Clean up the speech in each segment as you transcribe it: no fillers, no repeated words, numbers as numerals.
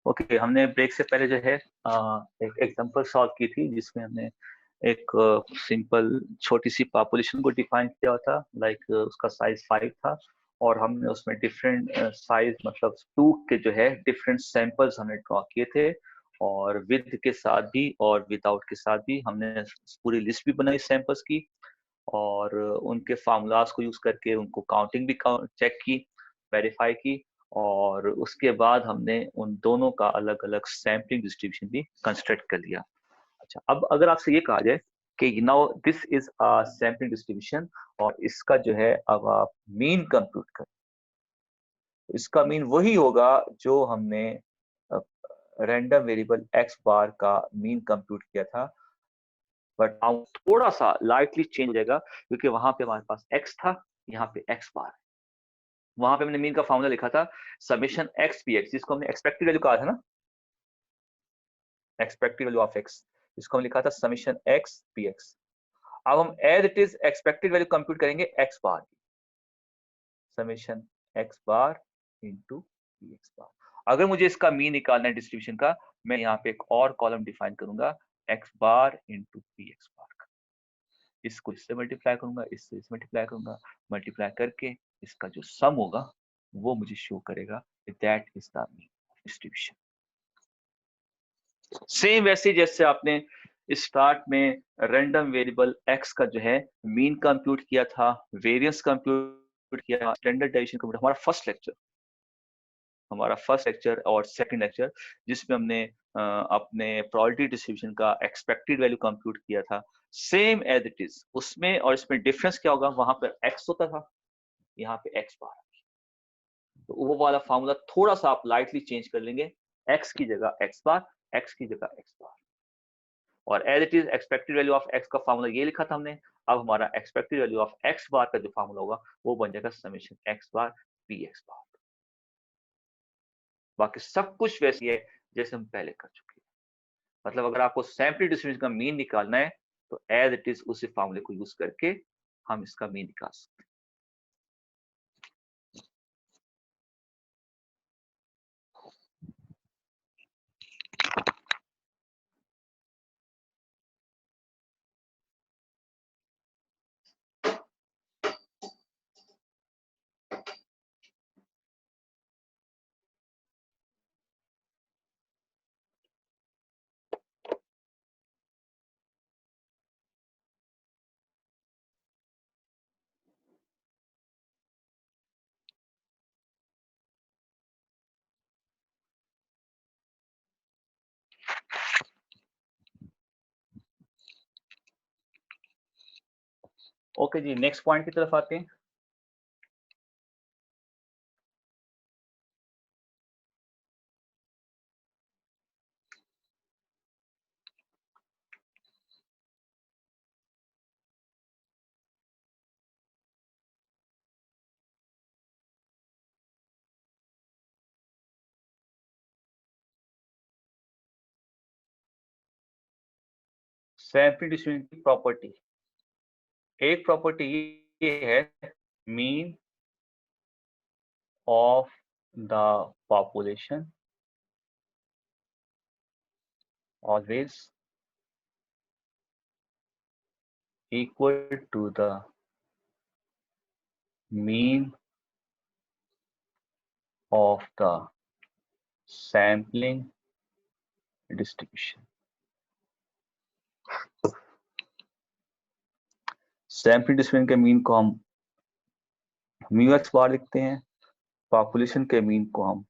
Okay, हमने break से पहले जो है एक एग्जांपल सॉल्व की थी जिसमें हमने एक सिंपल छोटी सी पॉपुलेशन को डिफाइन किया था। लाइक उसका साइज 5 था और हमने उसमें डिफरेंट साइज मतलब 2 के जो है डिफरेंट सैंपल्स हमने ड्रॉ किए थे, और विद के साथ भी और विदाउट के साथ भी हमने पूरी लिस्ट भी बनाई सैंपल्स की, और उनके फार्मूलाज को यूज करके उनको काउंटिंग भी चेक की, वेरीफाई की, और उसके बाद हमने उन दोनों का अलग अलग सैम्पलिंग डिस्ट्रीब्यूशन भी कंस्ट्रक्ट कर लिया। अच्छा, अब अगर आपसे ये कहा जाए कि now this is a sampling distribution और इसका जो है अब आप मीन कंप्यूट करें, तो इसका मीन वही होगा जो हमने रैंडम वेरिएबल एक्स बार का मीन कंप्यूट किया था, बट नाउ थोड़ा सा लाइटली चेंज हो जाएगा क्योंकि वहां पे हमारे पास एक्स था, यहाँ पे एक्स बार। वहां पे हमने मीन का फॉर्मूला लिखा था समेशन एक्स पी एक्स, जिसको हमने एक्सपेक्टेड वैल्यू कहा था ना, एक्सपेक्टेड वैल्यू ऑफ एक्स, जिसको हम लिखा था समेशन एक्स पी एक्स। अब हम as it is expected value compute करेंगे एक्स बार की, summation X bar into P X bar. अगर मुझे इसका मीन निकालना है डिस्ट्रीब्यूशन का, मैं यहाँ पे एक और कॉलम डिफाइन करूंगा x bar into P X bar का। इसको इससे मल्टीप्लाई करूंगा, इससे इससे मल्टीप्लाई करूंगा, मल्टीप्लाई करके इसका जो सम होगा वो मुझे शो करेगा that is the mean distribution. Same वैसे जैसे आपने स्टार्ट में रैंडम वेरिएबल एक्स का जो है मीन कंप्यूट किया था, वेरिएंस कंप्यूट किया, स्टैंडर्ड डेविएशन कंप्यूट, हमारा फर्स्ट लेक्चर और सेकंड लेक्चर जिसमें हमने अपने प्रोबेबिलिटी डिस्ट्रीब्यूशन का एक्सपेक्टेड वैल्यू कंप्यूट किया था, सेम एज इट इज उसमें। और इसमें डिफरेंस क्या होगा, वहां पर एक्स होता था, यहाँ पे एक्स बार, तो वो वाला फार्मूला थोड़ा सा आप लाइटली चेंज कर लेंगे, एक्स की जगह एक्स बार, एक्स की जगह एक्स बार, और as it is expected value of X का फार्मूला ये लिखा था हमने। अब हमारा expected value of X bar का जो फार्मूला होगा वो बन जाएगा summation X bar P X bar. बाकी सब कुछ वैसी है जैसे हम पहले कर चुके हैं। मतलब अगर आपको सैंपल डिस्ट्रीब्यूशन का मीन निकालना है तो एज इट इज उसी फार्मूले को यूज करके हम इसका मीन निकाल सकते हैं। ओके जी, नेक्स्ट पॉइंट की तरफ आते हैं। सैंपल डिस्ट्रीब्यूशन की प्रॉपर्टी, एक प्रॉपर्टी ये है mean of the population always equal to the mean of the sampling distribution. Sample distribution के मीन को हम म्यू एक्स बार लिखते हैं, पॉपुलेशन के मीन को हम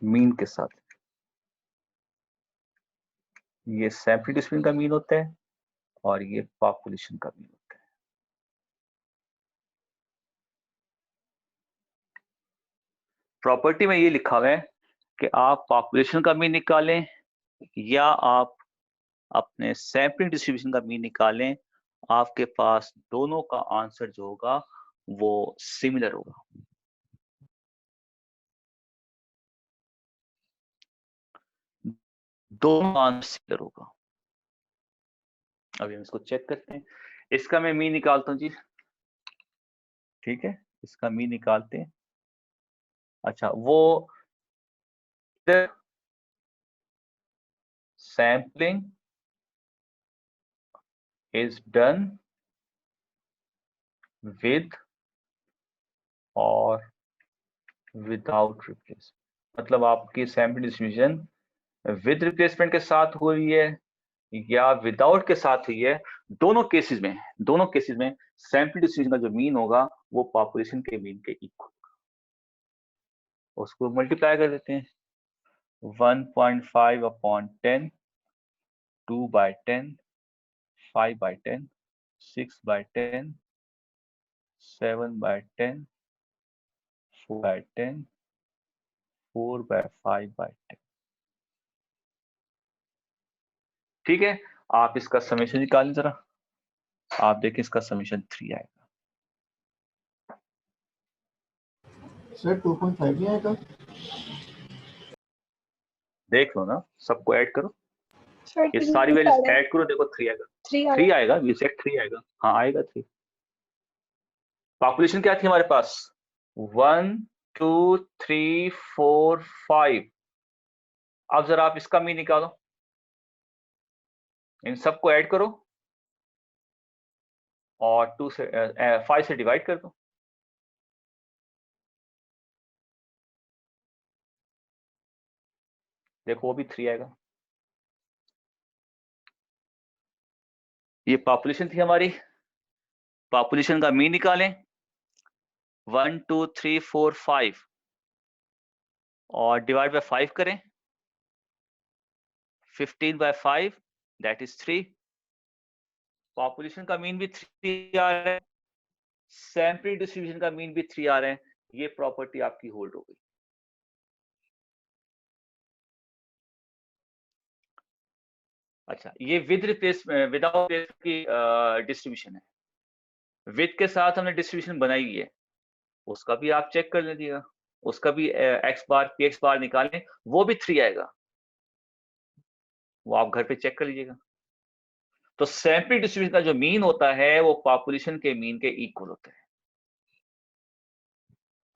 मीन के साथ, ये सैंपल डिस्ट्रीब्यूशन का मीन होता है और ये पॉपुलेशन का मीन होता है। प्रॉपर्टी में ये लिखा हुआ है कि आप पॉपुलेशन का मीन निकालें या आप अपने सैंपलिंग डिस्ट्रीब्यूशन का मीन निकालें, आपके पास दोनों का आंसर जो होगा वो सिमिलर होगा। दोनों आंसर सिमिलर होगा। अभी हम इसको चेक करते हैं। इसका मैं मीन निकालता हूं जी, ठीक है, इसका मीन निकालते हैं। अच्छा, वो सैम्पलिंग इज डन विद और विदाउट रिप्लेसमेंट, मतलब आपकी सैम्पल डिस्ट्रीब्यूशन विद रिप्लेसमेंट के साथ हो रही है या विदाउट के साथ हुई है। दोनों केसेस में सैम्पल डिस्ट्रीब्यूशन का जो मीन होगा वो पॉपुलेशन के मीन के इक्वल, उसको मल्टीप्लाई कर देते हैं। 1.5 अपॉन 10, 2/10, 5/10, 6/10, 7/10, 4/10, 4/5/10। ठीक है, आप इसका समेशन निकालें जरा, आप देखें इसका समेशन 3 आएगा। सर 2.5 नहीं आएगा? देख लो ना, सबको ऐड करो, ये सारी वैल्यूज ऐड करो, देखो 3 आएगा। 3 आएगा, एग्जैक्ट 3 आएगा। हाँ आएगा 3। पॉपुलेशन क्या थी हमारे पास? 1 2 3 4 5। अब जरा आप इसका मीन निकालो, इन सबको ऐड करो और 5 से डिवाइड कर दो। देखो वो भी 3 आएगा। ये पॉपुलेशन थी हमारी, पॉपुलेशन का मीन निकालें 1 2 3 4 5 और डिवाइड बाय 5 करें, 15/5 दैट इज 3। पॉपुलेशन का मीन भी 3 आ रहा है, सैंपल डिस्ट्रीब्यूशन का मीन भी 3 आ रहे हैं। ये प्रॉपर्टी आपकी होल्ड हो गई। अच्छा, ये विद रिप्लेसमेंट विदाउट की डिस्ट्रीब्यूशन है। विद के साथ हमने डिस्ट्रीब्यूशन बनाई है, उसका भी आप चेक कर लीजिएगा, उसका भी एक्स बार पी एक्स बार निकालें, वो भी 3 आएगा, वो आप घर पे चेक कर लीजिएगा। तो सैंपल डिस्ट्रीब्यूशन का जो मीन होता है वो पॉपुलेशन के मीन के इक्वल होता है।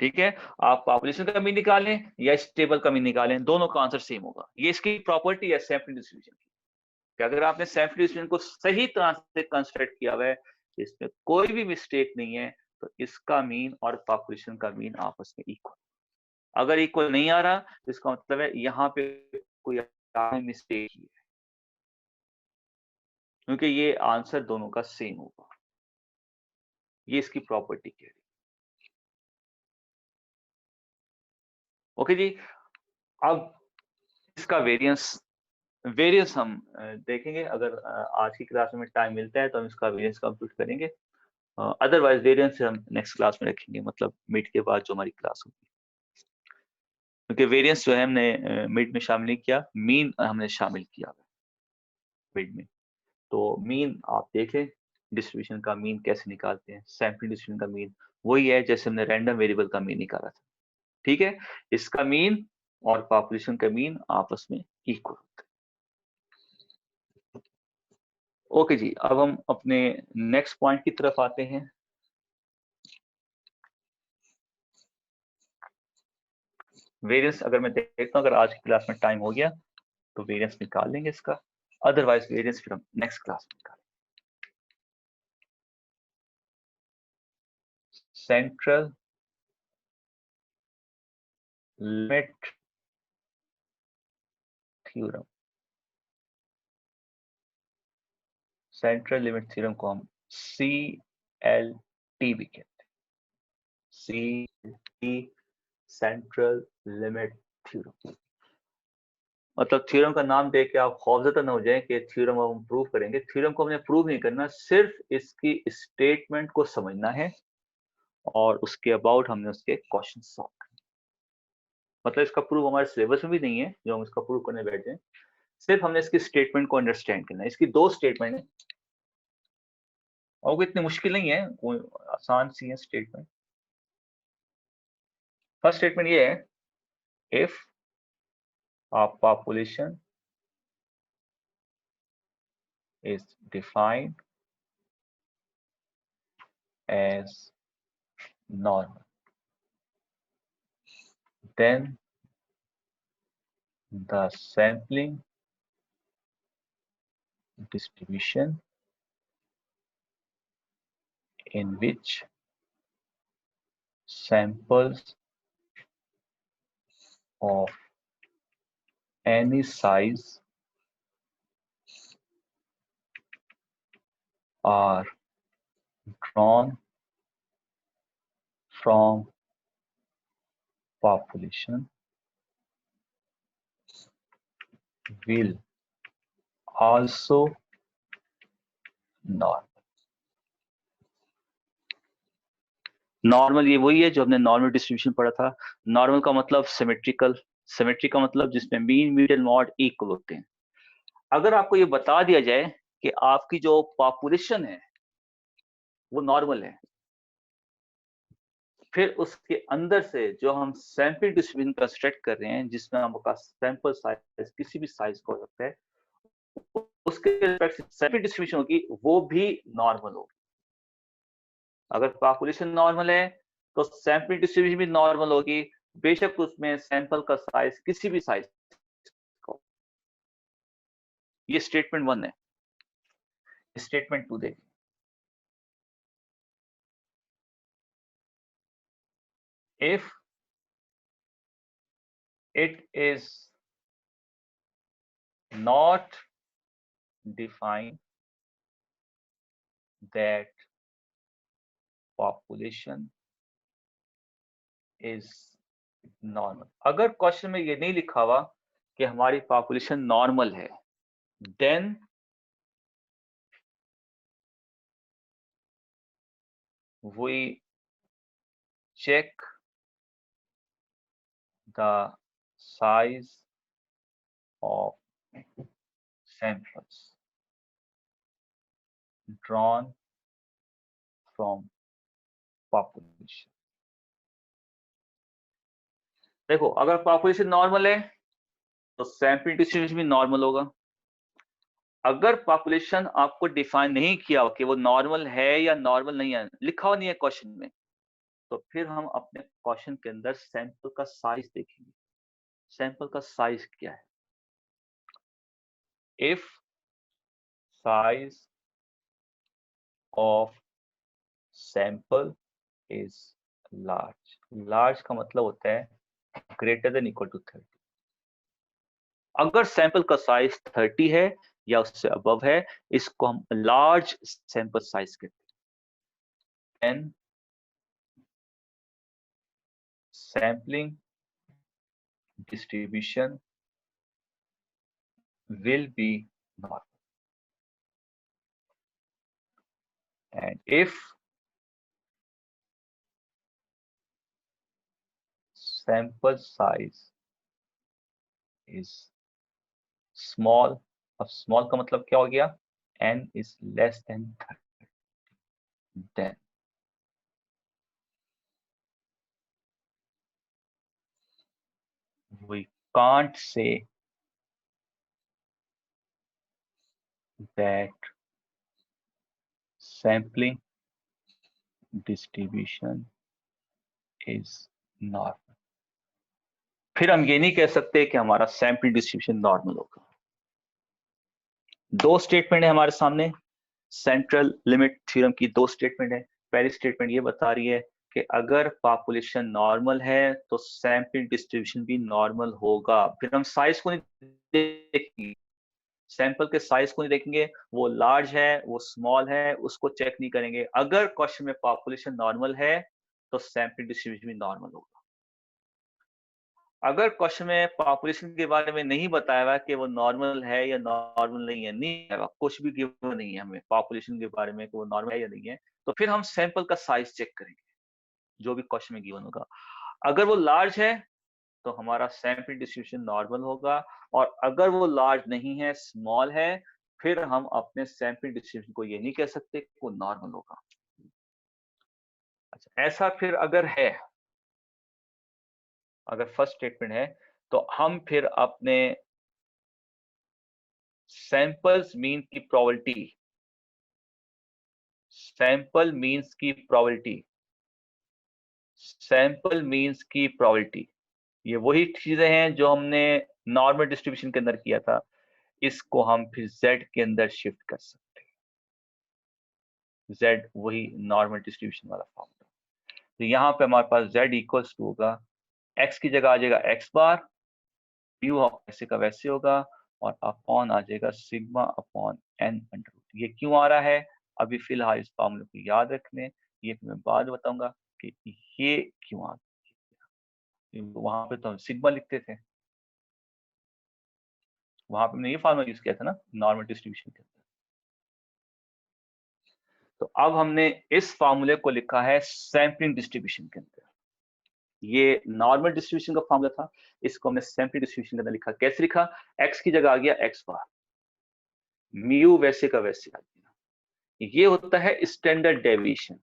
ठीक है, आप पॉपुलेशन का मीन निकालें या इस टेबल का मीन निकालें, दोनों का आंसर सेम होगा। ये इसकी प्रॉपर्टी है सैंपल डिस्ट्रीब्यूशन की, कि अगर आपने सैंपल डिस्ट्रीब्यूशन को सही तरह से कंस्ट्रक्ट किया हुआ है, इसमें कोई भी मिस्टेक नहीं है, तो इसका मीन और पॉपुलेशन का मीन आपस में इक्वल। अगर इक्वल नहीं आ रहा तो इसका मतलब है यहाँ पे कोई मिस्टेक ही है, क्योंकि ये आंसर दोनों का सेम होगा। ये इसकी प्रॉपर्टी कह रही है। ओके जी, अब इसका वेरियंस हम देखेंगे। अगर आज की क्लास में टाइम मिलता है तो हम इसका वेरियंस कंप्यूट करेंगे, अदरवाइज वेरियंस हम नेक्स्ट क्लास में रखेंगे, मतलब मिड के बाद जो हमारी क्लास होगी, क्योंकि वेरियंस जो है हमने मिड में शामिल नहीं किया, मीन हमने शामिल किया मिड में। तो मीन आप देखें, डिस्ट्रीब्यूशन का मीन कैसे निकालते हैं, सैंपल डिस्ट्रीब्यूशन का मीन वही है जैसे हमने रैंडम वेरिएबल का मीन निकाला था। ठीक है, इसका मीन और पॉपुलेशन का मीन आपस में इक्वल होता है। ओके जी, अब हम अपने नेक्स्ट पॉइंट की तरफ आते हैं। वेरियंस अगर मैं देखता हूँ, अगर आज की क्लास में टाइम हो गया तो वेरियंस निकाल लेंगे इसका, अदरवाइज वेरियंस फिर हम नेक्स्ट क्लास में निकालेंगे। Central limit theorem, central limit theorem को हम CLT भी कहते हैं, CLT सेंट्रल लिमिट थ्योरम। मतलब थ्योरम का नाम देख के आप खौफजदा न हो जाएं कि थ्योरम हम प्रूव करेंगे। थ्योरम को हमने प्रूव नहीं करना, सिर्फ इसकी स्टेटमेंट को समझना है और उसके अबाउट हमने उसके क्वेश्चन सॉल्व करने। मतलब इसका प्रूफ हमारे सिलेबस में भी नहीं है जो हम इसका प्रूव करने बैठ जाए, सिर्फ हमने इसकी स्टेटमेंट को अंडरस्टैंड करना है। इसकी 2 स्टेटमेंट है और वो इतनी मुश्किल नहीं है, वो आसान सी है स्टेटमेंट। फर्स्ट स्टेटमेंट ये है, if population is defined as normal, then the sampling distribution in which samples of any size are drawn from population will also normal. Normal ये वही है जो हमने नॉर्मल डिस्ट्रीब्यूशन पढ़ा था। नॉर्मल का मतलब सिमेट्रिकल, सिमेट्रिक का मतलब जिसमें मीन मीडियन मॉड इक्वल होते हैं। अगर आपको ये बता दिया जाए कि आपकी जो पॉपुलेशन है वो नॉर्मल है, फिर उसके अंदर से जो हम सैंपल डिस्ट्रीब्यूशन कंस्ट्रक्ट कर रहे हैं जिसमें आपका सैंपल साइज किसी भी साइज का हो सकता है, उसके रिस्पेक्ट से सैंपल डिस्ट्रीब्यूशन होगी वो भी नॉर्मल होगी। अगर पॉपुलेशन नॉर्मल है तो सैंपल डिस्ट्रीब्यूशन भी नॉर्मल होगी, बेशक उसमें सैंपल का साइज किसी भी साइज का। ये स्टेटमेंट 1 है। स्टेटमेंट 2 देखिए, if it is not defined that population is normal, अगर क्वेश्चन में ये नहीं लिखा हुआ कि हमारी पॉपुलेशन नॉर्मल है, then we check the size of samples drawn from population। देखो, अगर पॉपुलेशन नॉर्मल है तो सैंपल डिस्ट्रीब्यूशन भी नॉर्मल होगा। अगर पॉपुलेशन आपको डिफाइन नहीं किया कि वो नॉर्मल है या नॉर्मल नहीं है, लिखा हुआ नहीं है क्वेश्चन में, तो फिर हम अपने क्वेश्चन के अंदर सैंपल का साइज देखेंगे। सैंपल का साइज क्या है? If size of sample is large, large का मतलब होता है ग्रेटर देन इक्वल टू 30। अगर सैंपल का साइज 30 है या उससे अबव है, इसको हम लार्ज सैंपल साइज कहते हैं। And sampling distribution will be normal, and if sample size is small, अब small का मतलब क्या हो गया? n is less than 30, then we can't say that sampling distribution is normal। फिर हम ये नहीं कह सकते कि हमारा सैंपल डिस्ट्रीब्यूशन नॉर्मल होगा। दो स्टेटमेंट है हमारे सामने, सेंट्रल लिमिट थ्योरम की दो स्टेटमेंट है। पहली स्टेटमेंट ये बता रही है कि अगर पॉपुलेशन नॉर्मल है तो सैंपल डिस्ट्रीब्यूशन भी नॉर्मल होगा। फिर हम साइज को नहीं देखेंगे, सैंपल के साइज को नहीं देखेंगे, वो लार्ज है वो स्मॉल है उसको चेक नहीं करेंगे। अगर क्वेश्चन में पॉपुलेशन नॉर्मल है तो सैंपल डिस्ट्रीब्यूशन भी नॉर्मल होगा। अगर क्वेश्चन में पॉपुलेशन के बारे में नहीं बताया हुआ कि वो नॉर्मल है या नॉर्मल नहीं है, नहीं है, कुछ भी गिवन नहीं है हमें पॉपुलेशन के बारे में कि वो नॉर्मल है या नहीं है, तो फिर हम सैंपल का साइज चेक करेंगे जो भी क्वेश्चन में गिवन होगा। अगर वो लार्ज है तो हमारा सैंपल डिस्ट्रीब्यूशन नॉर्मल होगा, और अगर वो लार्ज नहीं है स्मॉल है, फिर हम अपने सैंपल डिस्ट्रीब्यूशन को ये नहीं कह सकते कि वो नॉर्मल होगा। अच्छा, ऐसा फिर अगर है, अगर फर्स्ट स्टेटमेंट है, तो हम फिर अपने सैंपल्स मीन की प्रोबेबिलिटी, सैंपल मीन्स की प्रोबेबिलिटी, सैंपल मीन्स की प्रोबेबिलिटी ये वही चीजें हैं जो हमने नॉर्मल डिस्ट्रीब्यूशन के अंदर किया था, इसको हम फिर z के अंदर शिफ्ट कर सकते हैं। z वही नॉर्मल डिस्ट्रीब्यूशन वाला फॉर्मूला। तो यहाँ पे हमारे पास z इक्वल्स टू होगा, x की जगह आ जाएगा x बार, म्यू ऐसे का वैसे होगा, और अपॉन आ जाएगा sigma upon n under root. ये क्यों आ रहा है, अभी फिलहाल इस फॉर्मूले को याद रखने, ये मैं बाद बताऊंगा कि ये क्यों आ गया। वहां पे तो हम सिग्मा लिखते थे, वहां पे हमने ये फॉर्मूला यूज किया था ना नॉर्मल डिस्ट्रीब्यूशन के अंदर। तो अब हमने इस फॉर्मूले को लिखा है सैंपलिंग डिस्ट्रीब्यूशन के अंदर। ये नॉर्मल डिस्ट्रीब्यूशन का फॉर्मूला था, इसको हमने सैंपलिंग डिस्ट्रीब्यूशन के अंदर लिखा। कैसे लिखा, x की जगह आ गया x बार, म्यू वैसे का वैसे आ गया। ये होता है स्टैंडर्ड डेविएशन।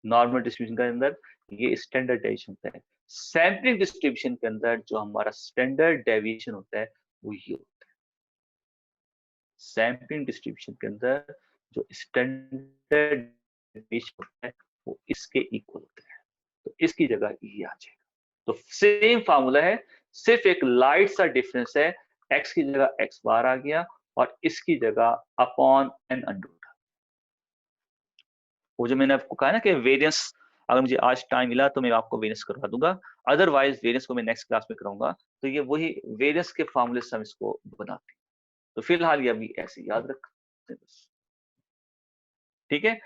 नॉर्मल डिस्ट्रीब्यूशन के अंदर ये स्टैंडर्ड डेविएशन होता है। सैंपलिंग डिस्ट्रीब्यूशन के अंदर जो हमारा स्टैंडर्ड डेविएशन होता है वो ये होता है। सैंपलिंग डिस्ट्रीब्यूशन के अंदर जो स्टैंडर्ड डेविएशन होता है वो इसके इक्वल होता है, तो इसकी जगह ये आ जाएगा। तो सेम फार्मूला है, सिर्फ एक लाइट सा डिफरेंस है, x की जगह x बार आ गया और इसकी जगह अपॉन n अंडर। वो जो मैंने आपको कहा ना कि वेरिएंस, अगर मुझे आज टाइम मिला तो मैं आपको वेरिएंस करवा दूंगा, अदरवाइज वेरिएंस को मैं नेक्स्ट क्लास में कराऊंगा। तो ये वही वेरिएंस के फार्मूले से हम इसको बनाते हैं। तो फिलहाल ये अभी ऐसे याद रखते हैं बस, ठीक है।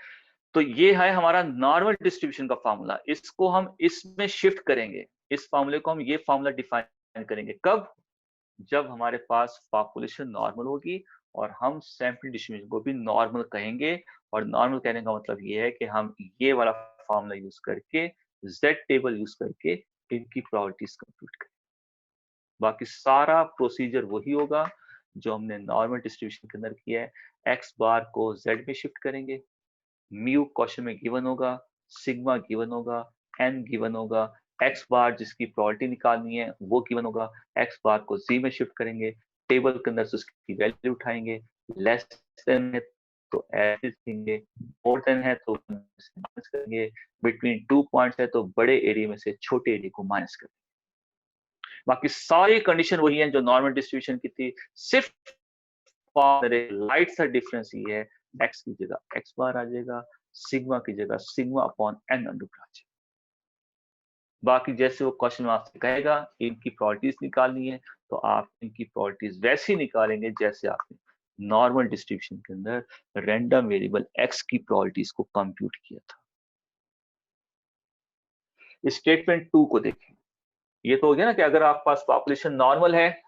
तो ये है हमारा नॉर्मल डिस्ट्रीब्यूशन का फार्मूला, इसको हम इसमें शिफ्ट करेंगे। इस फार्मूले को हम ये फार्मूला डिफाइन करेंगे कब, जब हमारे पास पॉपुलेशन नॉर्मल होगी और हम सैंपल डिस्ट्रीब्यूशन को भी नॉर्मल कहेंगे। और नॉर्मल कहने का मतलब ये है कि हम ये वाला फार्मूला यूज करके, जेड टेबल यूज करके इनकी प्रॉपर्टीज कंप्यूट करें। बाकी सारा प्रोसीजर वही होगा जो हमने नॉर्मल डिस्ट्रीब्यूशन के अंदर किया है। एक्स बार को जेड में शिफ्ट करेंगे, म्यू क्वेश्चन में गिवन होगा, सिग्मा गिवन होगा, एन गिवन होगा, एक्स बार जिसकी प्रॉपर्टी निकालनी है वो गिवन होगा, एक्स बार को जी में शिफ्ट करेंगे, टेबल के अंदर से उसकी वैल्यू उठाएंगे, लेस देन है तो ऐसे लिखेंगे, मोर देन है तो माइनस करेंगे, बिटवीन 2 पॉइंट्स है तो बड़े एरिया में से छोटे एरिया को माइनस करेंगे। बाकी सारी कंडीशन वही है जो नॉर्मल डिस्ट्रीब्यूशन की थी, सिर्फ लाइट सा डिफरेंस ये है, एक्स की जगह एक्स बार आ जाएगा, सिग्मा की जगह सिग्मा अपॉन एन अंडर आ जाएगा। बाकी जैसे वो क्वेश्चन आपसे कहेगा इनकी प्रॉपर्टीज निकालनी है तो आप इनकी प्रॉपर्टीज वैसे ही निकालेंगे जैसे आपने नॉर्मल डिस्ट्रीब्यूशन के अंदर रैंडम वेरिएबल एक्स की प्रॉपर्टीज को कंप्यूट किया था। स्टेटमेंट 2 को देखें। ये तो हो गया ना कि अगर आपके पास पॉपुलेशन नॉर्मल है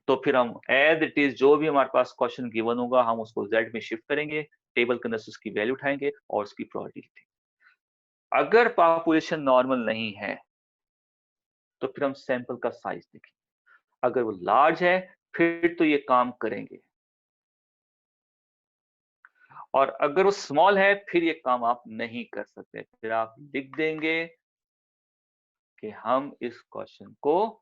तो फिर हम एज इट इज जो भी हमारे पास क्वेश्चन गिवन होगा हम उसको जेड में शिफ्ट करेंगे, टेबल के अंदर से उसकी वैल्यू उठाएंगे और उसकी प्रॉपर्टी लिखेंगे। अगर पॉपुलेशन नॉर्मल नहीं है तो फिर हम सैंपल का साइज देखेंगे, अगर वो लार्ज है फिर तो ये काम करेंगे, और अगर वो स्मॉल है फिर ये काम आप नहीं कर सकते। फिर आप लिख देंगे कि हम इस क्वेश्चन को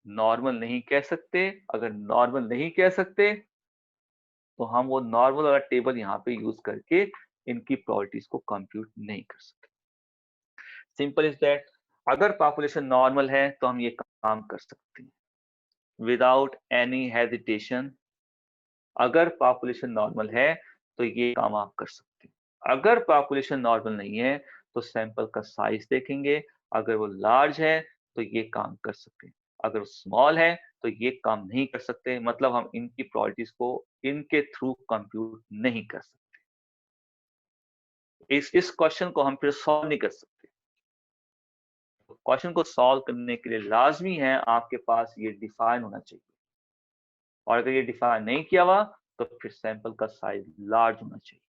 नॉर्मल नहीं कह सकते। अगर नॉर्मल नहीं कह सकते तो हम वो नॉर्मल वाला टेबल यहाँ पे यूज करके इनकी प्रॉपर्टीज को कंप्यूट नहीं कर सकते। Simple is that. अगर पॉपुलेशन नॉर्मल है तो हम ये काम कर सकते हैं विदाउट एनी हेजिटेशन। अगर पॉपुलेशन नॉर्मल है तो ये काम आप कर सकते हैं। अगर पॉपुलेशन नॉर्मल नहीं है तो सैंपल का साइज देखेंगे, अगर वो लार्ज है तो ये काम कर सकते हैं, अगर वो स्मॉल है तो ये काम नहीं कर सकते। मतलब हम इनकी प्रॉपर्टीज को इनके थ्रू कंप्यूट नहीं कर सकते। इस क्वेश्चन को हम फिर सॉल्व नहीं कर सकते। क्वेश्चन को सॉल्व करने के लिए लाजमी है आपके पास ये डिफाइन होना चाहिए, और अगर ये डिफाइन नहीं किया हुआ तो फिर सैंपल का साइज लार्ज होना चाहिए।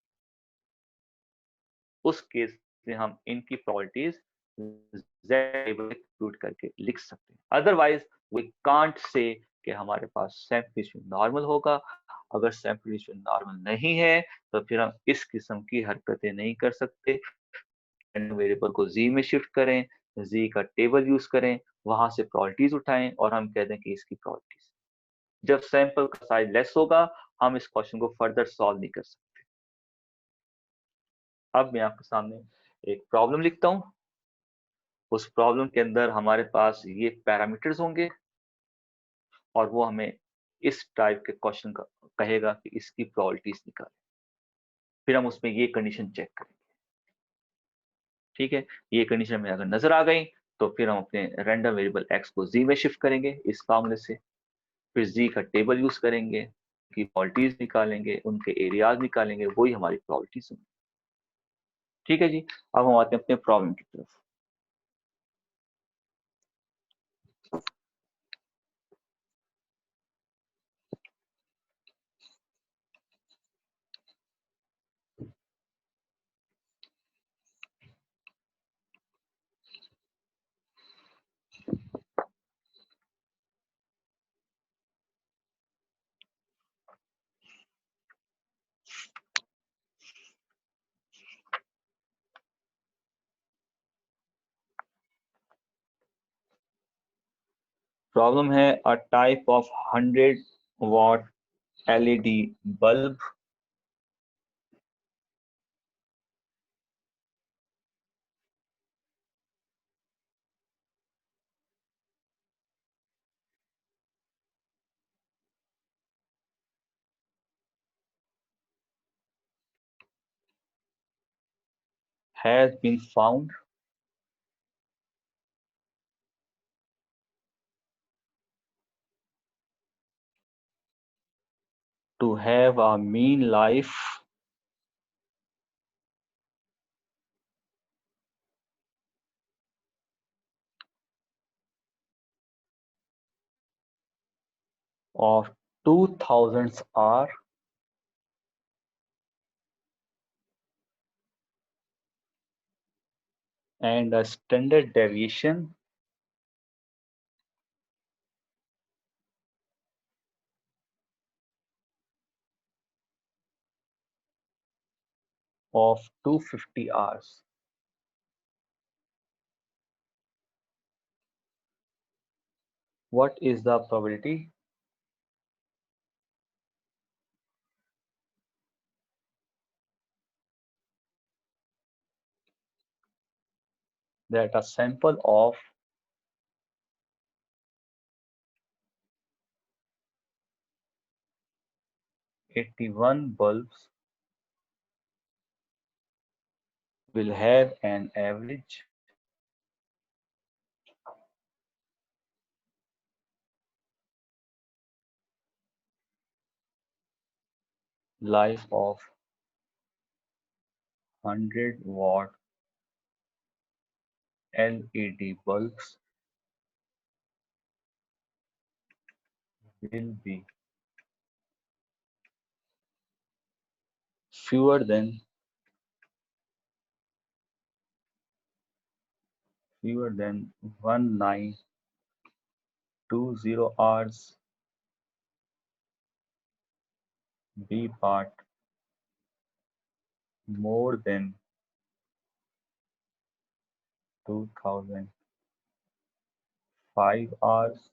उस केस में हम इनकी प्रॉपर्टीज कंप्यूट करके लिख सकते हैं। अदरवाइज वी कांट से कि हमारे पास सैंपल नॉर्मल होगा। अगर सैंपल नॉर्मल नहीं है तो फिर हम इस किस्म की हरकतें नहीं कर सकते। वेरिएबल को जी में शिफ्ट करें, जी का टेबल यूज करें, वहां से प्रॉपर्टीज उठाएं और हम कह दें कि इसकी प्रॉपर्टीज। जब सैंपल का साइज लेस होगा हम इस क्वेश्चन को फर्दर सॉल्व नहीं कर सकते। अब मैं आपके सामने एक प्रॉब्लम लिखता हूं। उस प्रॉब्लम के अंदर हमारे पास ये पैरामीटर्स होंगे और वो हमें इस टाइप के क्वेश्चन का कहेगा कि इसकी प्रोबेबिलिटीज निकालें। फिर हम उसमें ये कंडीशन चेक करेंगे। ठीक है, ये कंडीशन में अगर नजर आ गई तो फिर हम अपने रैंडम वेरिएबल x को z में शिफ्ट करेंगे इस फॉर्मूले से। फिर z का टेबल यूज करेंगे, की प्रोबेबिलिटीज निकालेंगे, उनके एरियाज निकालेंगे, वही हमारी प्रोबेबिलिटीज होंगी। ठीक है जी, अब हम आते हैं अपने प्रॉब्लम की तरफ। प्रॉब्लम है a type of 100 watt LED bulb has been found to have a mean life of 2000 hour and a standard deviation of 250 hours. What is the probability that a sample of 81 bulbs will have an average life of 100 watt LED bulbs will be fewer than 1920 hours, B part more than 2005 hours,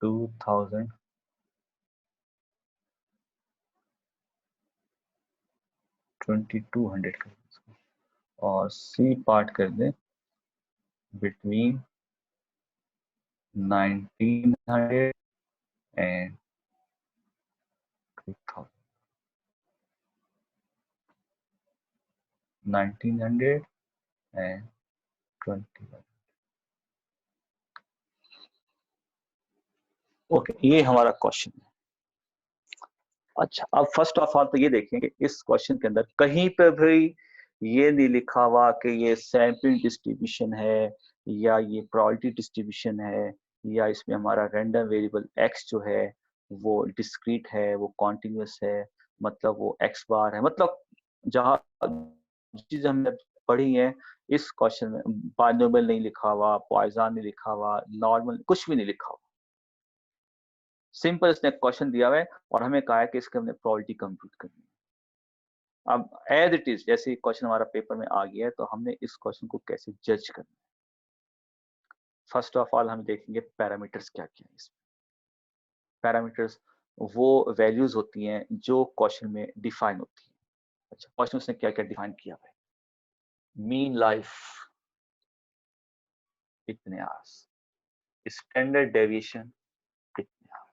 two thousand 2200 कर दें इसको, और C part कर दें between 1900 and 2000, 1900 and 21। Okay, ये हमारा question है। अच्छा, अब फर्स्ट ऑफ ऑल तो ये देखेंगे इस क्वेश्चन के अंदर कहीं पे भी ये नहीं लिखा हुआ कि ये सैंपल डिस्ट्रीब्यूशन है या ये प्रोबेबिलिटी डिस्ट्रीब्यूशन है या इसमें हमारा रैंडम वेरिएबल x जो है वो डिस्क्रीट है, वो कॉन्टिन्यूस है, मतलब वो x बार है। मतलब जहाँ चीज हमने पढ़ी है इस क्वेश्चन में बाइनोमियल नहीं लिखा हुआ, पॉइसन नहीं लिखा हुआ, नॉर्मल कुछ भी नहीं लिखा हुआ। सिंपल इसने क्वेश्चन दिया हुआ है और हमें कहा है कि इसके हमने प्रोबेबिलिटी कंप्यूट करनी है। अब एज इट इज जैसे क्वेश्चन हमारा पेपर में आ गया है तो हमने इस क्वेश्चन को कैसे जज करना है। फर्स्ट ऑफ ऑल हम देखेंगे पैरामीटर्स क्या क्या है इसमें। पैरामीटर्स वो वैल्यूज होती हैं जो क्वेश्चन में डिफाइन होती हैं। अच्छा, क्वेश्चन उसने क्या क्या डिफाइन किया है? मीन लाइफ कितने आवर्स, स्टैंडर्ड डेविएशन कितने आवर्स।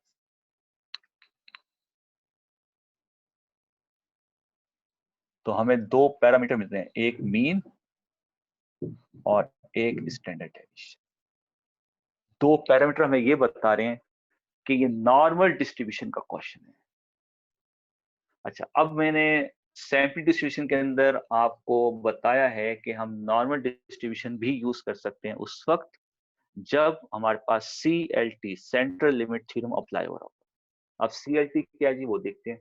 तो हमें दो पैरामीटर मिलते हैं, एक मीन और एक स्टैंडर्ड डेविएशन। दो पैरामीटर हमें ये बता रहे हैं कि ये नॉर्मल डिस्ट्रीब्यूशन का क्वेश्चन है। अच्छा, अब मैंने सैंपल डिस्ट्रीब्यूशन के अंदर आपको बताया है कि हम नॉर्मल डिस्ट्रीब्यूशन भी यूज कर सकते हैं उस वक्त जब हमारे पास CLT central limit theorem apply हो रहा हो। अब CLT क्या है जी, वो देखते हैं।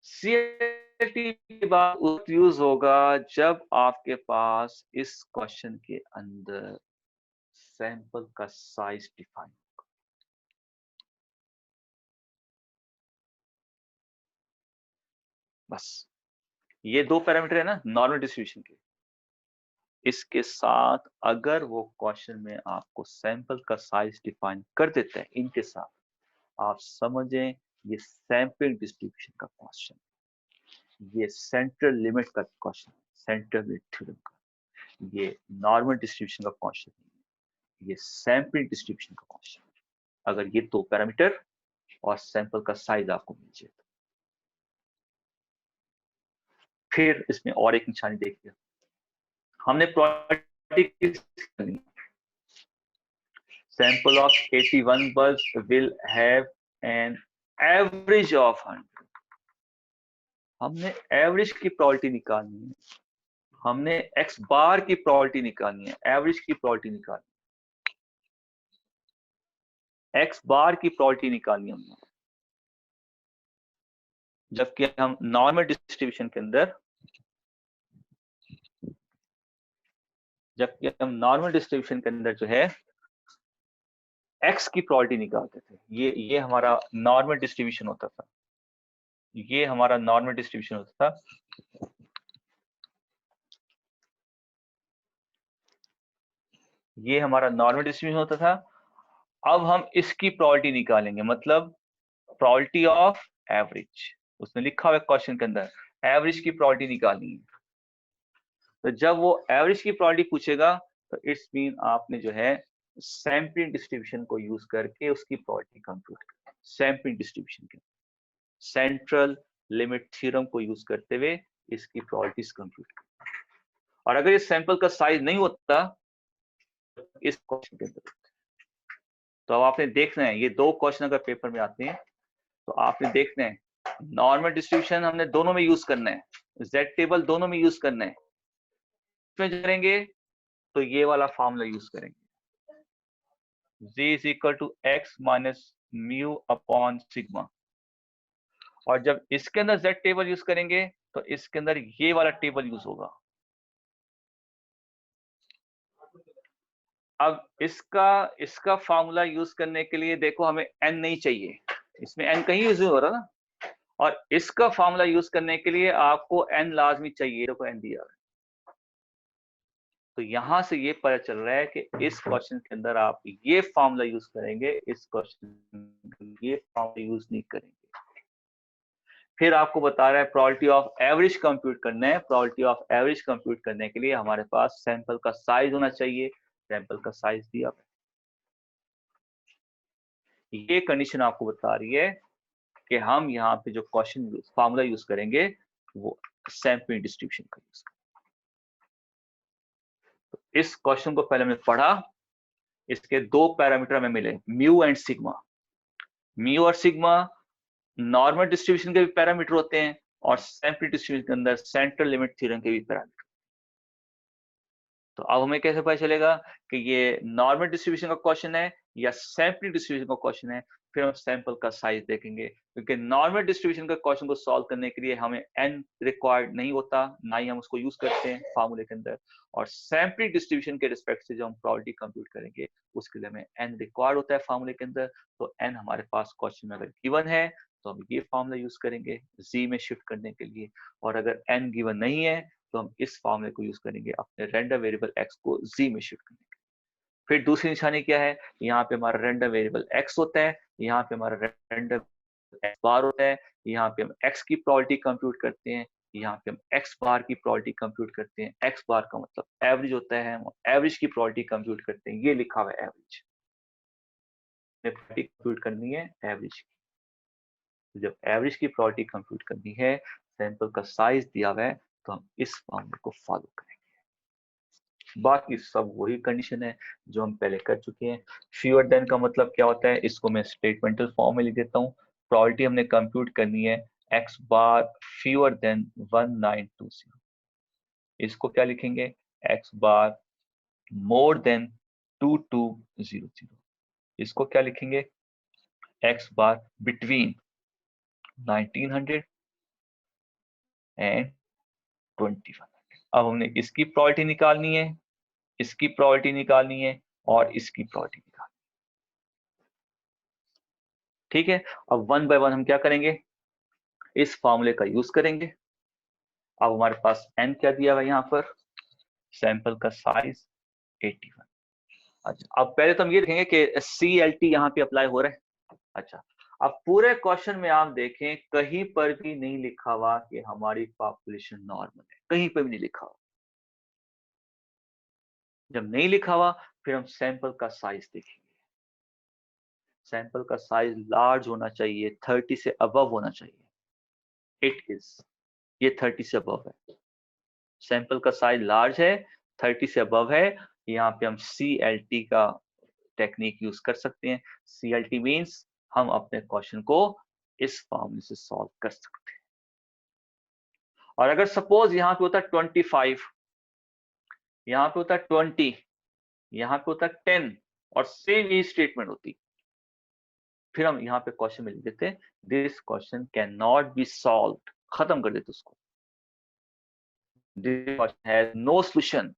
CLT के बाद उस यूज होगा जब आपके पास इस क्वेश्चन के अंदर सैंपल का साइज डिफाइन, बस ये दो पैरामीटर है ना नॉर्मल डिस्ट्रीब्यूशन के। इसके साथ अगर वो क्वेश्चन में आपको सैंपल का साइज डिफाइन कर देता है, इनके साथ आप समझें ये सैंपल डिस्ट्रीब्यूशन का क्वेश्चन, ये सेंट्रल लिमिट का क्वेश्चन, सेंट्रल लिमिट थ्योरम का, ये नॉर्मल डिस्ट्रीब्यूशन का क्वेश्चन नहीं है, ये सैंपल डिस्ट्रीब्यूशन का क्वेश्चन। अगर ये दो पैरामीटर और सैंपल का साइज आपको मिल जाए तो फिर इसमें और एक निशानी देखिए, हमने प्रोबेबिलिटी करनी, sample of 81 bulbs will have an average of 100। हमने एवरेज की प्रोबेबिलिटी निकालनी है, हमने x बार की प्रोबेबिलिटी निकालनी है, एवरेज की प्रोबेबिलिटी निकालनी है, x बार की प्रोबेबिलिटी निकालनी है हमने। जबकि हम नॉर्मल डिस्ट्रीब्यूशन के अंदर, जो है x की प्रोबेबिलिटी निकालते थे। ये हमारा नॉर्मल डिस्ट्रीब्यूशन होता था, ये हमारा नॉर्मल डिस्ट्रीब्यूशन होता था। ये हमारा नॉर्मल डिस्ट्रीब्यूशन होता था। अब हम इसकी प्रोबेबिलिटी निकालेंगे, मतलब प्रोबेबिलिटी ऑफ एवरेज। उसने लिखा हुआ है क्वेश्चन के अंदर एवरेज की प्रोबेबिलिटी निकालनी है। तो जब वो एवरेज की प्रोबेबिलिटी पूछेगा तो इट्स मीन आपने जो है सैंपलिंग डिस्ट्रीब्यूशन को यूज करके उसकी प्रोबेबिलिटी कंप्यूट करनी। सैंपलिंग डिस्ट्रीब्यूशन के सेंट्रल लिमिट थ्योरम को यूज करते हुए इसकी प्रोबेबिलिटीज कंप्यूट करनी। और अगर इस सैंपल का साइज नहीं होता इस क्वेश्चन के अंदर, तो अब आपने देखना है, ये दो क्वेश्चन अगर पेपर में आते हैं तो आपने देखना है नॉर्मल डिस्ट्रीब्यूशन हमने दोनों में यूज करना है, जेड टेबल दोनों में यूज करना है। इसमें करेंगे तो ये वाला फॉर्मूला यूज करेंगे, z is equal to x minus mu upon sigma। और जब इसके अंदर z टेबल यूज करेंगे तो इसके अंदर ये वाला टेबल यूज होगा। अब इसका फॉर्मूला यूज करने के लिए देखो हमें n नहीं चाहिए, इसमें n कहीं यूज हो रहा ना, और इसका फॉर्मूला यूज करने के लिए आपको n लाजमी चाहिए, देखो n दिया है। तो यहां से ये पता चल रहा है कि इस क्वेश्चन के अंदर आप ये फॉर्मूला यूज करेंगे, इस क्वेश्चन ये फॉर्मूला यूज नहीं करेंगे। फिर आपको बता रहा है प्रोबेबिलिटी ऑफ एवरेज कंप्यूट करना है। प्रोबेबिलिटी ऑफ एवरेज कंप्यूट करने के लिए हमारे पास सैंपल का साइज होना चाहिए, सैंपल का साइज दिया है। ये कंडीशन आपको बता रही है कि हम यहाँ पे जो क्वेश्चन फॉर्मूला यूज करेंगे वो सैंपल डिस्ट्रीब्यूशन का यूज करेंगे। तो इस क्वेश्चन को पहले हमने पढ़ा, इसके दो पैरामीटर हमें मिले, म्यू एंड सिग्मा। म्यू और सिग्मा नॉर्मल डिस्ट्रीब्यूशन के भी पैरामीटर होते हैं और सैंपल डिस्ट्रीब्यूशन के अंदर सेंट्रल लिमिट थ्योरम के भी पैरामीटर। तो अब हमें कैसे पता चलेगा कि ये नॉर्मल डिस्ट्रीब्यूशन का क्वेश्चन है या सैंपल डिस्ट्रीब्यूशन का क्वेश्चन है? फिर हम सैंपल का साइज देखेंगे, क्योंकि नॉर्मल डिस्ट्रीब्यूशन का क्वेश्चन को सॉल्व करने के लिए हमें n रिक्वायर्ड नहीं होता, ना ही हम उसको यूज करते हैं फार्मूले के अंदर। और सैंपल डिस्ट्रीब्यूशन के रिस्पेक्ट से जो हम प्रोबेबिलिटी कंप्यूट करेंगे उसके लिए हमें n रिक्वायर्ड होता है फार्मूले के अंदर। तो n हमारे पास क्वेश्चन में अगर गिवन है तो हम ये फार्मूला यूज करेंगे z में शिफ्ट करने के लिए, और अगर n गिवन नहीं है तो हम इस फॉर्मूले को यूज करेंगे अपने रैंडम वेरिएबल x को z में शिफ्ट करने के लिए। फिर दूसरी निशानी क्या है, यहाँ पे हमारा रैंडम वेरिएबल x होता है, यहाँ पे हमारा रैंडम x बार होता है। यहाँ पे हम x की प्रोबेबिलिटी कंप्यूट करते हैं, यहाँ पे हम x बार की प्रोबेबिलिटी कंप्यूट करते हैं। x बार का मतलब एवरेज होता है, हम एवरेज की प्रोबेबिलिटी कंप्यूट करते हैं। ये लिखा हुआ है एवरेज, प्रोबेबिलिटी कंप्यूट करनी है एवरेज की। तो जब एवरेज की प्रोबेबिलिटी कंप्यूट करनी है, सैंपल का साइज दिया हुआ है, तो हम इस फॉर्मूले को फॉलो करेंगे। बाकी सब वही कंडीशन है जो हम पहले कर चुके हैं। फ्यूअर देन का मतलब क्या होता है, इसको मैं स्टेटमेंटल फॉर्म में लिख देता हूँ। प्रोबेबिलिटी हमने कंप्यूट करनी है x बार फ्यूअर देन 1920। इसको क्या लिखेंगे, x बार मोर देन 2200। इसको क्या लिखेंगे, x बार बिटवीन 1900 एंड 2100। अब हमने इसकी प्रोबेबिलिटी निकालनी है, इसकी प्रोबेबिलिटी निकालनी है और इसकी प्रोबेबिलिटी निकालनी है। ठीक है, अब वन बाय वन हम क्या करेंगे, इस फॉर्मूले का यूज करेंगे। अब हमारे पास n क्या दिया हुआ है यहाँ पर, सैंपल का साइज 81। अच्छा, अब पहले तो हम ये देखेंगे कि CLT यहाँ पे अप्लाई हो रहा है। अच्छा, अब पूरे क्वेश्चन में आप देखें कहीं पर भी नहीं लिखा हुआ कि हमारी पॉपुलेशन नॉर्मल है, कहीं पर भी नहीं लिखा हुआ। जब नहीं लिखा हुआ फिर हम सैंपल का साइज देखेंगे। सैंपल का साइज लार्ज होना चाहिए, 30 से अबव होना चाहिए। इट इज, ये 30 से अबव है। सैंपल का साइज लार्ज है, 30 से अबव है। यहाँ पे हम CLT का टेक्निक यूज कर सकते हैं। CLT मींस हम अपने क्वेश्चन को इस फॉर्मूले से सॉल्व कर सकते हैं। और अगर सपोज यहाँ पे होता 25, यहाँ पे होता 20, यहाँ पे होता 10 और सेम ये स्टेटमेंट होती, फिर हम यहाँ पे क्वेश्चन में लिख देते this question can not be solved, खत्म कर देते उसको। This question has no solution,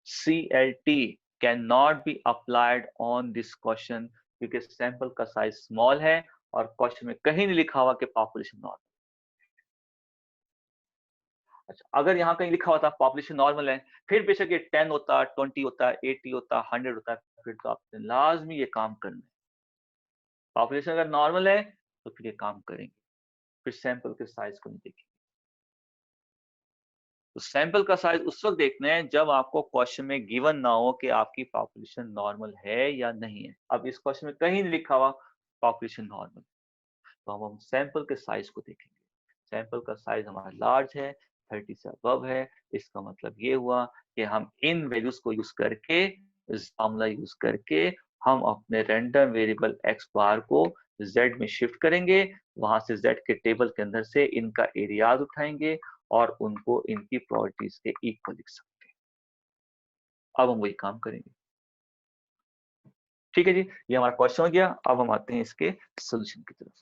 CLT can not be applied on this question, क्योंकि सैंपल का साइज स्मॉल है और क्वेश्चन में कहीं नहीं लिखा हुआ कि पॉपुलेशन नॉर्मल। अच्छा, अगर यहाँ कहीं लिखा होता पॉपुलेशन नॉर्मल है, फिर बेशक ये 10 होता, 20 होता, 80 होता, 100 होता, फिर तो आपने लाजमी ये काम करना है। पॉपुलेशन अगर नॉर्मल है तो फिर ये काम करेंगे, फिर सैंपल के साइज को नहीं देखेंगे। तो सैंपल का साइज उस वक्त देखना है जब आपको क्वेश्चन में गिवन ना हो कि आपकी पॉपुलेशन नॉर्मल है या नहीं है। अब इस क्वेश्चन में कहीं नहीं लिखा हुआ पॉपुलेशन नॉर्मल, तो हम सैंपल के साइज को देखेंगे। सैंपल का साइज हमारा लार्ज है, 30 से अबव है। इसका मतलब ये हुआ कि हम इन वैल्यूज को यूज करके, इस फॉर्मूला यूज करके हम अपने रैंडम वेरिएबल x बार को z में शिफ्ट करेंगे। वहां से z के टेबल के अंदर से इनका एरियाज उठाएंगे और उनको इनकी प्रोबेबिलिटीज के इक्वल लिख सकते हैं। अब हम वही काम करेंगे। ठीक है जी, ये हमारा क्वेश्चन हो गया। अब हम आते हैं इसके सोल्यूशन की तरफ।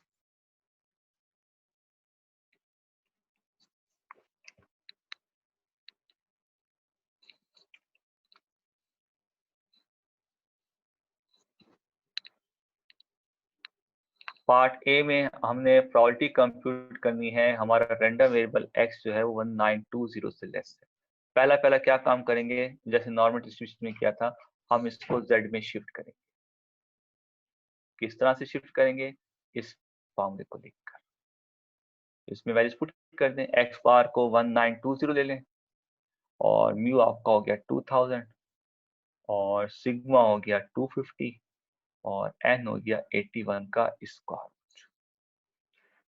पार्ट ए में हमने प्रोबेबिलिटी कंप्यूट करनी है, हमारा रैंडम वेरिएबल x जो है वो 1920 से लेस है। पहला क्या काम करेंगे, जैसे नॉर्मल डिस्ट्रीब्यूशन में किया था, हम इसको z में शिफ्ट करेंगे। किस तरह से शिफ्ट करेंगे, इस फॉर्मूले को लिखकर इसमें वैल्यूज पुट कर दें। x बार को 1920 ले लें और म्यू आपका हो गया 2000 और सिग्मा हो गया 250 और n हो गया 81 का स्क्वायर।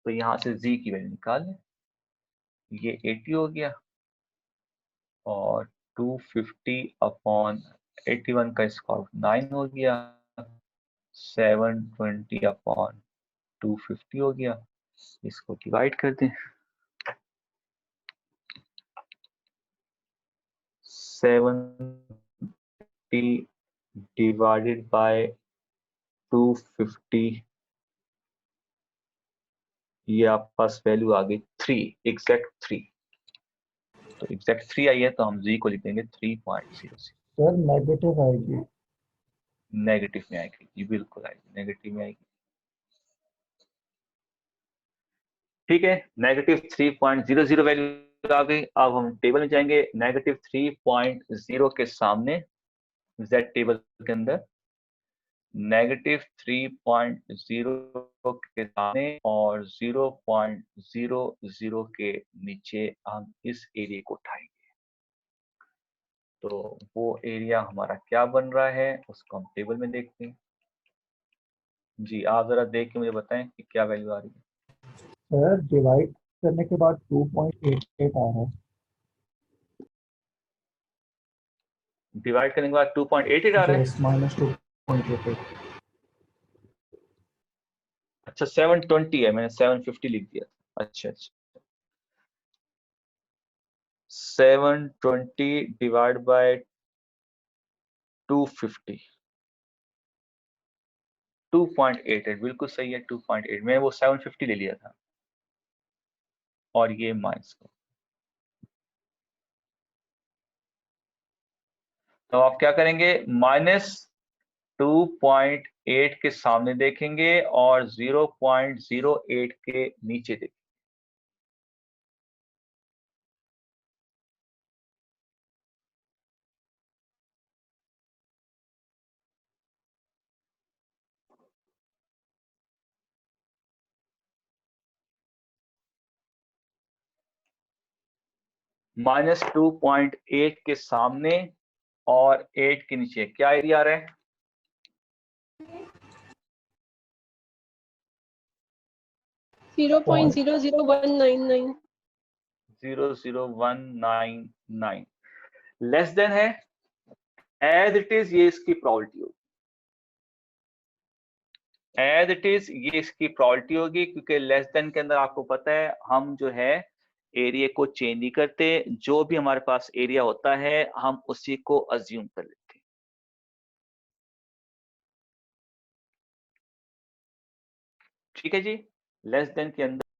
तो यहाँ से z की वैल्यू निकाल लें, ये 80 हो गया और 250 अपॉन 81 का स्क्वायर 9 हो गया, 720 अपॉन 250 हो गया। इसको डिवाइड कर दें, 70 डिवाइडेड बाय 250, ये आपके पास वैल्यू आ गई 3, एग्जैक्ट 3। तो एग्जैक्ट 3 आई है तो हम z को लिख देंगे 3.00। सर नेगेटिव आएगी। नेगेटिव में आएगी जी, बिल्कुल आएगी, नेगेटिव में आएगी। ठीक है, नेगेटिव 3.00 वैल्यू आ गई। अब हम टेबल में जाएंगे, नेगेटिव 3.0 के सामने z टेबल के अंदर नेगेटिव 3.0 के सामने और 0.00 के नीचे हम इस एरिया को उठाएंगे। तो वो एरिया हमारा क्या बन रहा है उसको हम टेबल में देखते हैं। जी आप जरा देख के मुझे बताएं कि क्या वैल्यू आ रही है। सर डिवाइड करने के बाद 2.88 आ रहा है। डिवाइड करने के बाद 2.88 आ रहा है। यस, -2.88। अच्छा 720 है, मैंने 750 लिख दिया। अच्छा अच्छा 720 डिवाइड बाय 250 2.88 बिल्कुल सही है। 2.8 मैंने वो 750 ले लिया था और ये माइनस को। तो आप क्या करेंगे, -2.8 के सामने देखेंगे और 0.08 के नीचे देखेंगे। -2.8 के सामने और 8 के नीचे क्या एरिया आ रहा है? 0.00199। 00199 लेस देन है एज इट इज, ये इसकी प्रॉपर्टी होगी। एज इट इज ये इसकी प्रॉपर्टी होगी, क्योंकि लेस देन के अंदर आपको पता है हम जो है एरिया को चेंज नहीं करते, जो भी हमारे पास एरिया होता है हम उसी को अज्यूम कर लेते हैं। ठीक है जी, लेस देन के अंदर